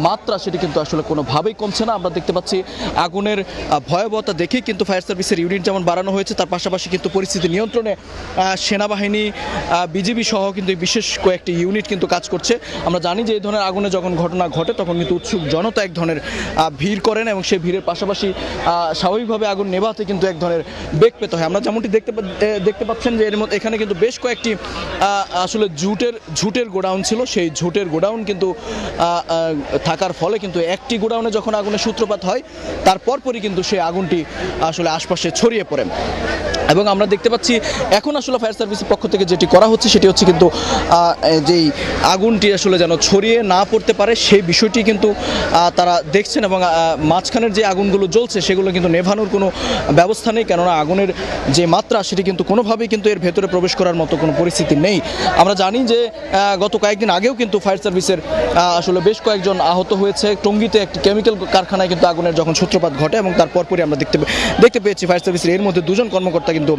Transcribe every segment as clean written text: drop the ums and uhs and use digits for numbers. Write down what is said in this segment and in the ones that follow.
মাত্রা সেটি কিন্তু আসলে কোনোভাবেই কমছে না। আমরা দেখতে পাচ্ছি আগুনের ভয়াবহতা দেখেই কিন্তু ফায়ার সার্ভিসের ইউনিট যেমন বাড়ানো হয়েছে, তার পাশাপাশি কিন্তু পরিস্থিতি নিয়ন্ত্রণে সেনাবাহিনী, বিজিবি সহ কিন্তু বিশেষ কয়েকটি ইউনিট কিন্তু কাজ করছে। আমরা জানি যে এই ধরনের আগুনে যখন ঘটনা ঘটে তখন কিন্তু উৎসুক জনতা এক ধরনের ভিড় করেন এবং সেই ভিড়ের পাশাপাশি স্বাভাবিকভাবে আগুন নেভাতে কিন্তু এক ধরনের বেগ পেতে হয়। আমরা যেমনটি দেখতে পাচ্ছেন যে এর মধ্যে এখানে কিন্তু বেশ কয়েকটি আসলে ঝুটের গোডাউন ছিল। সেই ঝুটের গোডাউন কিন্তু থাকার ফলে কিন্তু একটি গোডাউনে যখন আগুনের সূত্রপাত হয় তার পরপরই কিন্তু সেই আগুনটি আসলে আশপাশে ছড়িয়ে পড়ে। এবং আমরা দেখতে পাচ্ছি এখন আসলে ফায়ার সার্ভিসের পক্ষ থেকে যেটি করা হচ্ছে সেটি হচ্ছে কিন্তু যেই আগুনটি আসলে যেন ছড়িয়ে না পড়তে পারে সেই বিষয়টি কিন্তু তারা দেখছেন এবং মাঝখানের যে আগুনগুলো জ্বলছে সেগুলো কিন্তু নেভানোর কোনো ব্যবস্থা নেই, কেননা আগুনের যে মাত্রা সেটি কিন্তু কোনোভাবেই কিন্তু এর ভেতরে প্রবেশ করার মতো কোনো পরিস্থিতি নেই। আমরা জানি যে গত কয়েকদিন আগেও কিন্তু ফায়ার সার্ভিসের আসলে বেশ কয়েকজন আহত হয়েছে। টঙ্গীতে একটি কেমিক্যাল কারখানায় কিন্তু আগুনের যখন সূত্রপাত ঘটে এবং তার পরপরই আমরা দেখতে পেয়েছি ফায়ার সার্ভিসের এর মধ্যে দুজন কর্মকর্তা কিন্তু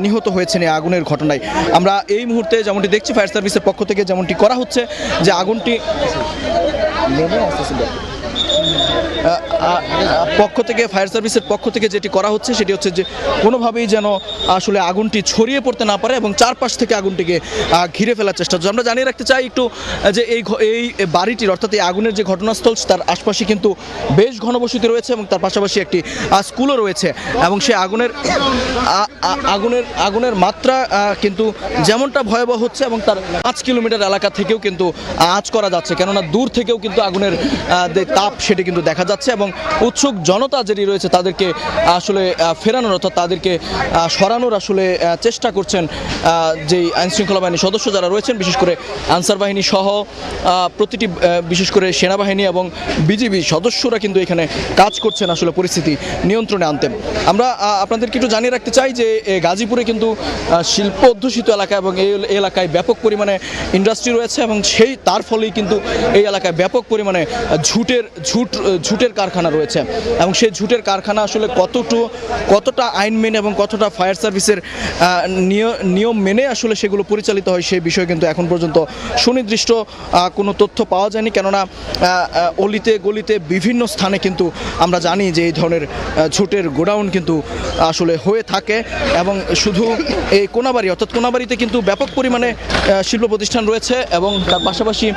নিহত হয়েছেন এই আগুনের ঘটনায়। আমরা এই মুহূর্তে যেমনটি দেখছি ফায়ার সার্ভিসের পক্ষ থেকে যেমনটি করা হচ্ছে যে আগুনটি ফায়ার সার্ভিসের পক্ষ থেকে যেটি করা হচ্ছে সেটি হচ্ছে যে কোনোভাবেই যেন আসলে আগুনটি ছড়িয়ে পড়তে না পারে এবং চারপাশ থেকে আগুনটিকে ঘিরে ফেলার চেষ্টা হচ্ছে। আমরা জানিয়ে রাখতে চাই একটু যে এই বাড়িটির অর্থাৎ এই আগুনের যে ঘটনাস্থল তার আশপাশে কিন্তু বেশ ঘনবসতি রয়েছে এবং তার পাশাপাশি একটি স্কুলও রয়েছে এবং সেই আগুনের মাত্রা কিন্তু যেমনটা ভয়াবহ হচ্ছে এবং তার 5 কিলোমিটার এলাকা থেকেও কিন্তু আঁচ করা যাচ্ছে, কেননা দূর থেকেও কিন্তু আগুনের তাপ সেটি কিন্তু দেখা যাচ্ছে এবং উৎসুক জনতা যেটি রয়েছে তাদেরকে আসলে ফেরানোর অর্থাৎ তাদেরকে সরানোর আসলে চেষ্টা করছেন যেই আইনশৃঙ্খলা বাহিনীর সদস্য যারা রয়েছেন, বিশেষ করে আনসার বাহিনী সহ প্রতিটি বিশেষ করে সেনাবাহিনী এবং বিজিবি সদস্যরা কিন্তু এখানে কাজ করছেন আসলে পরিস্থিতি নিয়ন্ত্রণে আনতে। আমরা আপনাদেরকে একটু জানিয়ে রাখতে চাই যে গাজীপুরে কিন্তু শিল্প অধ্যুষিত এলাকা এবং এই এলাকায় ব্যাপক পরিমাণে ইন্ডাস্ট্রি রয়েছে এবং তার ফলেই কিন্তু এই এলাকায় ব্যাপক পরিমাণে ঝুটের কারখানা রয়েছে এবং সেই ঝুটের কারখানা আসলে কতটা আইন মেনে এবং কতটা ফায়ার সার্ভিসের নিয়ম মেনে আসলে সেগুলো পরিচালিত হয় সেই বিষয়ে কিন্তু এখন পর্যন্ত সুনির্দিষ্ট কোনো তথ্য পাওয়া যায়নি, কেননা অলিতে গলিতে বিভিন্ন স্থানে কিন্তু আমরা জানি যে এই ধরনের ঝুটের গোডাউন কিন্তু আসলে হয়ে থাকে এবং শুধু এই কোনাবাড়ি অর্থাৎ কোনাবাড়িতে কিন্তু ব্যাপক পরিমাণে শিল্প প্রতিষ্ঠান রয়েছে এবং তার পাশাপাশি